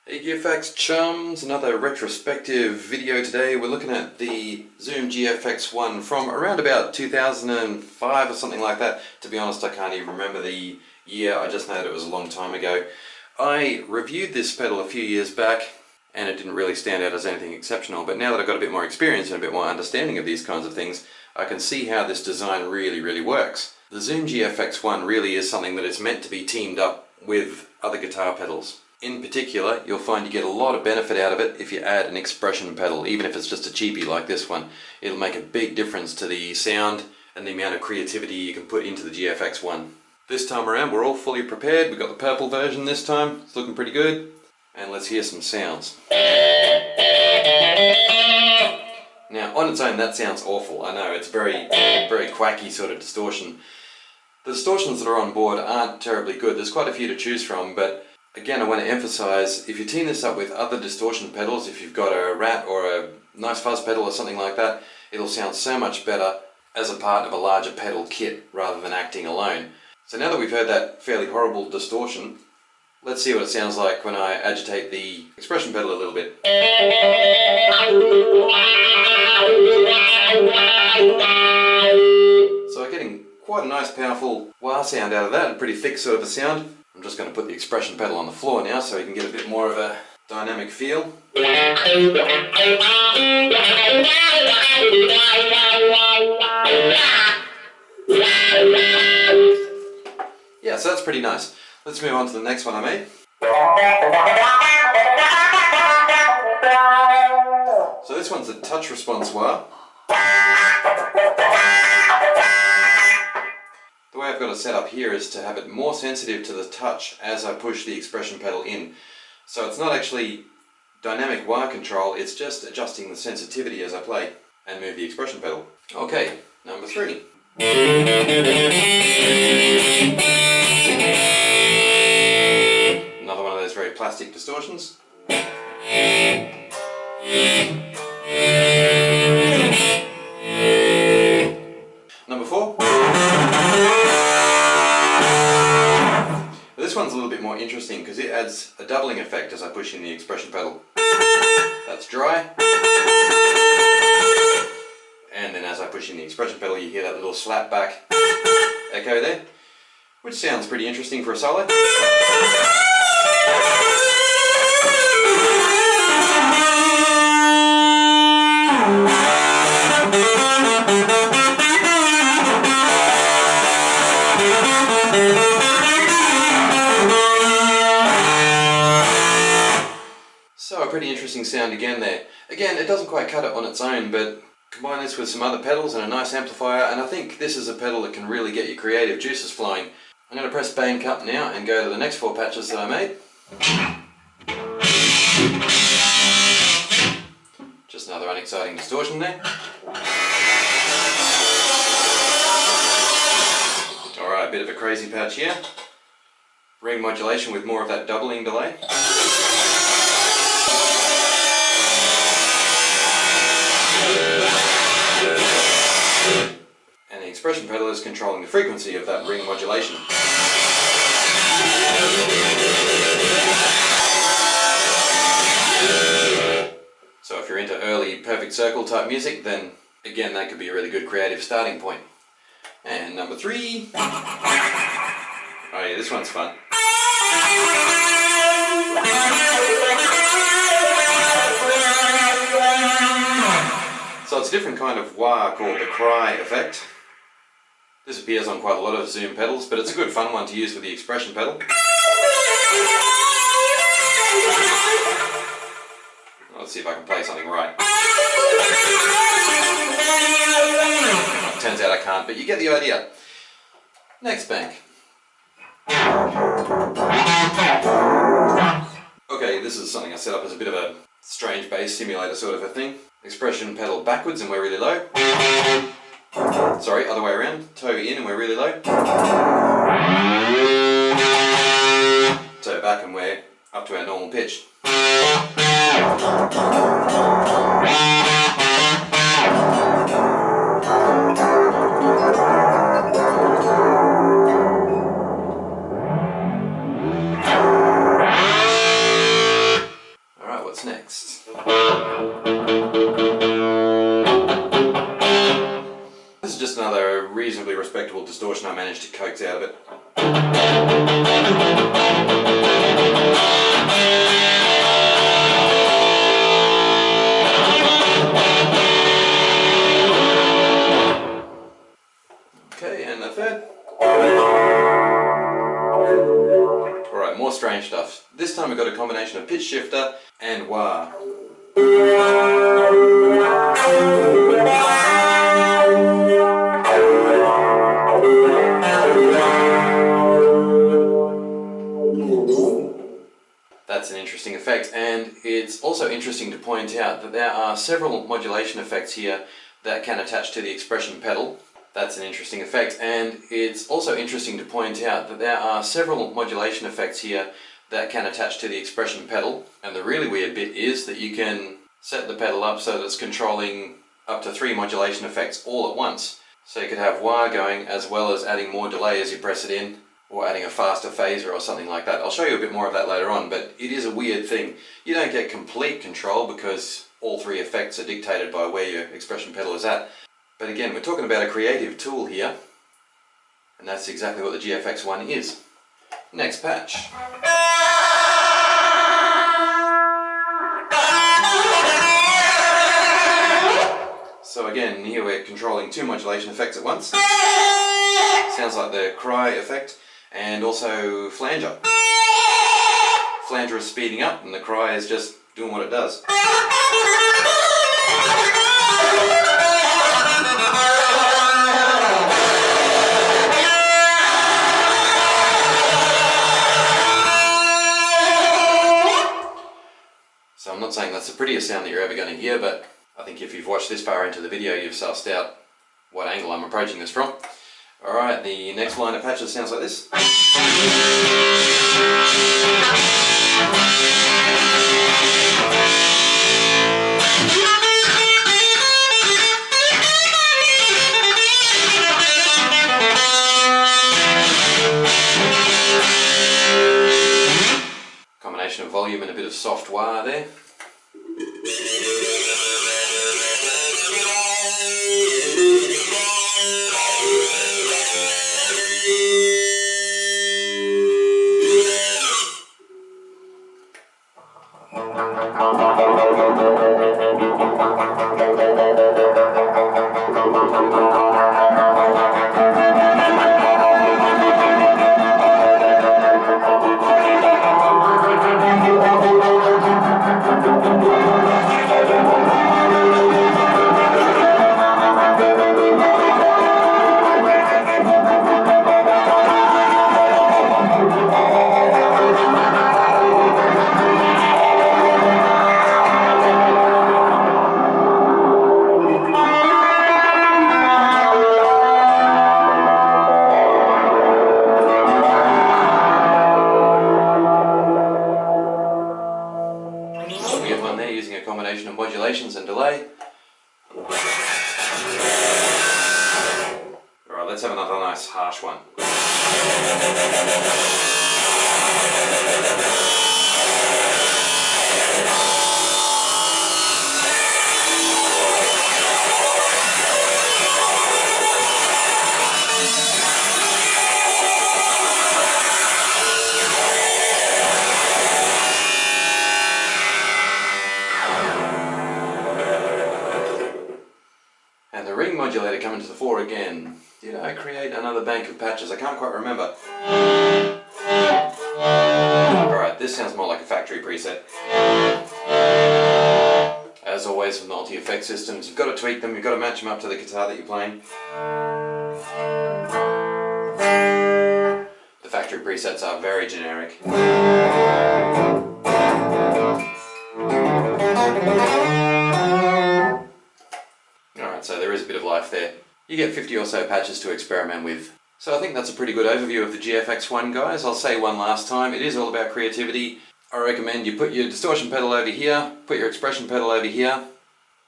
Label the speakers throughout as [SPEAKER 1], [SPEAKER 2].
[SPEAKER 1] Hey GFX chums, another retrospective video today. We're looking at the Zoom GFX1 from around about 2005 or something like that. To be honest, I can't even remember the year, I just know that it was a long time ago. I reviewed this pedal a few years back and it didn't really stand out as anything exceptional, but now that I've got a bit more experience and a bit more understanding of these kinds of things, I can see how this design really works. The Zoom GFX1 really is something that is meant to be teamed up with other guitar pedals. In particular, you'll find you get a lot of benefit out of it if you add an expression pedal, even if it's just a cheapie like this one. It'll make a big difference to the sound and the amount of creativity you can put into the GFX1. This time around we're all fully prepared. We've got the purple version this time, it's looking pretty good. And let's hear some sounds. Now on its own that sounds awful, I know, it's very quacky sort of distortion. The distortions that are on board aren't terribly good, there's quite a few to choose from, but again, I want to emphasize, if you team this up with other distortion pedals, if you've got a Rat or a nice fuzz pedal or something like that, it'll sound so much better as a part of a larger pedal kit rather than acting alone. So now that we've heard that fairly horrible distortion, let's see what it sounds like when I agitate the expression pedal a little bit. So I'm getting quite a nice powerful wah sound out of that, and pretty thick sort of a sound. I'm just going to put the expression pedal on the floor now so you can get a bit more of a dynamic feel. Yeah, so that's pretty nice. Let's move on to the next one I made. So this one's a touch response wah. The way I've got it set up here is to have it more sensitive to the touch as I push the expression pedal in. So it's not actually dynamic wah control, it's just adjusting the sensitivity as I play and move the expression pedal. Okay, number 3. Another one of those very plastic distortions. Number 4. This one's a little bit more interesting because it adds a doubling effect as I push in the expression pedal. That's dry. And then as I push in the expression pedal you hear that little slap back echo there, which sounds pretty interesting for a solo. So a pretty interesting sound again there. Again, it doesn't quite cut it on its own, but combine this with some other pedals and a nice amplifier, and I think this is a pedal that can really get your creative juices flowing. I'm going to press bank up now and go to the next 4 patches that I made. Just another unexciting distortion there. Alright, a bit of a crazy patch here. Ring modulation with more of that doubling delay. And the expression pedal is controlling the frequency of that ring modulation. So if you're into early perfect circle type music, then again that could be a really good creative starting point. And number 3. Oh yeah, this one's fun. So it's a different kind of wah called the cry effect. This appears on quite a lot of Zoom pedals, but it's a good fun one to use with the expression pedal. Let's see if I can play something right. Turns out I can't, but you get the idea. Next bank. Okay, this is something I set up as a bit of a strange bass simulator sort of a thing. Expression pedal backwards and we're really low. Sorry, other way around. Toe in and we're really low. Toe back and we're up to our normal pitch. what's next. This is just another reasonably respectable distortion I managed to coax out of it. Okay, and the third. Alright, more strange stuff. This time we've got a combination of pitch shifter and wah. That's an interesting effect, and it's also interesting to point out that there are several modulation effects here that can attach to the expression pedal. That's an interesting effect, and it's also interesting to point out that there are several modulation effects here that can attach to the expression pedal. And the really weird bit is that you can set the pedal up so that it's controlling up to 3 modulation effects all at once. So you could have wah going as well as adding more delay as you press it in, or adding a faster phaser or something like that. I'll show you a bit more of that later on, but it is a weird thing. You don't get complete control because all 3 effects are dictated by where your expression pedal is at. But again, we're talking about a creative tool here, and that's exactly what the GFX1 is. Next patch. So again, here we're controlling 2 modulation effects at once. Sounds like the cry effect, and also flanger. Flanger is speeding up, and the cry is just doing what it does. So I'm not saying that's the prettiest sound that you're ever going to hear, but I think if you've watched this far into the video, you've sussed out what angle I'm approaching this from. Alright, the next line of patches sounds like this. Combination of volume and a bit of soft wah there. Using a combination of modulations and delay. Alright, let's have another nice harsh one. Modulator coming to the fore again. Did I create another bank of patches? I can't quite remember. Alright, this sounds more like a factory preset. As always with multi-effect systems, you've got to tweak them, you've got to match them up to the guitar that you're playing. The factory presets are very generic. So there is a bit of life there. You get 50 or so patches to experiment with. So I think that's a pretty good overview of the GFX1, guys. I'll say one last time, it is all about creativity. I recommend you put your distortion pedal over here, put your expression pedal over here,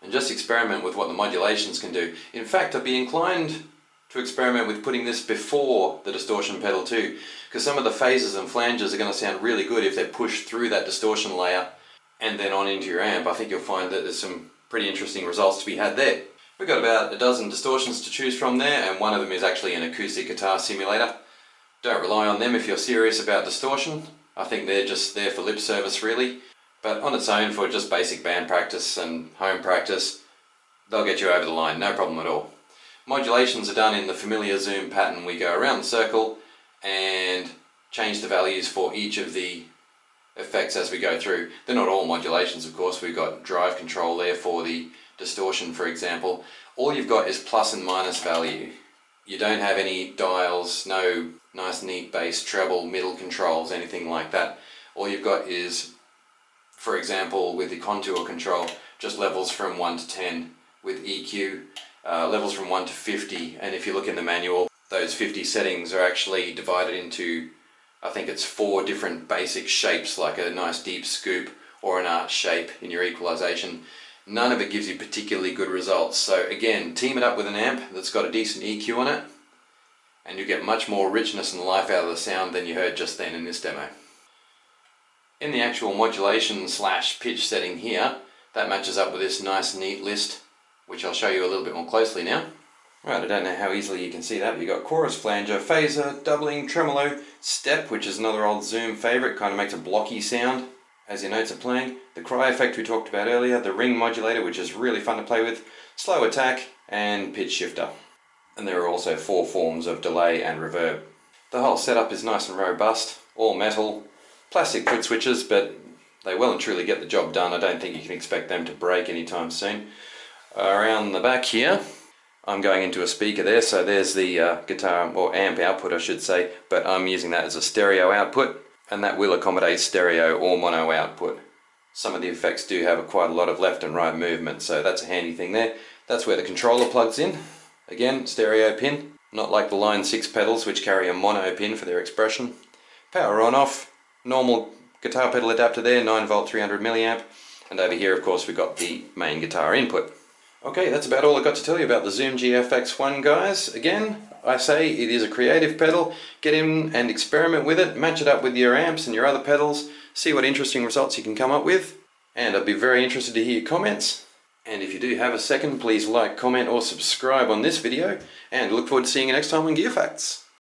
[SPEAKER 1] and just experiment with what the modulations can do. In fact, I'd be inclined to experiment with putting this before the distortion pedal too, because some of the phases and flanges are going to sound really good if they're pushed through that distortion layer. and then on into your amp, I think you'll find that there's some pretty interesting results to be had there. We've got about a dozen distortions to choose from there, and one of them is actually an acoustic guitar simulator. Don't rely on them if you're serious about distortion. I think they're just there for lip service really, but on its own for just basic band practice and home practice, they'll get you over the line, no problem at all. Modulations are done in the familiar Zoom pattern. We go around the circle and change the values for each of the effects as we go through. They're not all modulations, of course. We've got drive control there for the distortion, for example. All you've got is plus and minus value. You don't have any dials, no nice neat bass, treble, middle controls, anything like that. All you've got is, for example, with the contour control, just levels from 1 to 10. With EQ, levels from 1 to 50, and if you look in the manual, those 50 settings are actually divided into, I think it's 4 different basic shapes, like a nice deep scoop or an arch shape in your equalization. None of it gives you particularly good results, so again, team it up with an amp that's got a decent EQ on it, and you get much more richness and life out of the sound than you heard just then in this demo. In the actual modulation / pitch setting here, that matches up with this nice neat list, which I'll show you a little bit more closely now. Right, I don't know how easily you can see that, but you've got chorus, flanger, phaser, doubling, tremolo, step, which is another old Zoom favourite, kind of makes a blocky sound as your notes are playing, the cry effect we talked about earlier, the ring modulator, which is really fun to play with, slow attack, and pitch shifter. And there are also 4 forms of delay and reverb. The whole setup is nice and robust, all metal, plastic foot switches, but they well and truly get the job done. I don't think you can expect them to break anytime soon. Around the back here, I'm going into a speaker there, so there's the guitar, or amp output I should say, but I'm using that as a stereo output, and that will accommodate stereo or mono output. Some of the effects do have quite a lot of left and right movement, so that's a handy thing there. That's where the controller plugs in. Again, stereo pin, not like the Line 6 pedals which carry a mono pin for their expression. Power on off, normal guitar pedal adapter there, 9V 300 milliamp, and over here of course we've got the main guitar input. Okay, that's about all I've got to tell you about the Zoom GFX1, guys. Again, I say it is a creative pedal. Get in and experiment with it, match it up with your amps and your other pedals, see what interesting results you can come up with, and I'd be very interested to hear your comments. And if you do have a second, please like, comment or subscribe on this video, and look forward to seeing you next time on Gear Facts.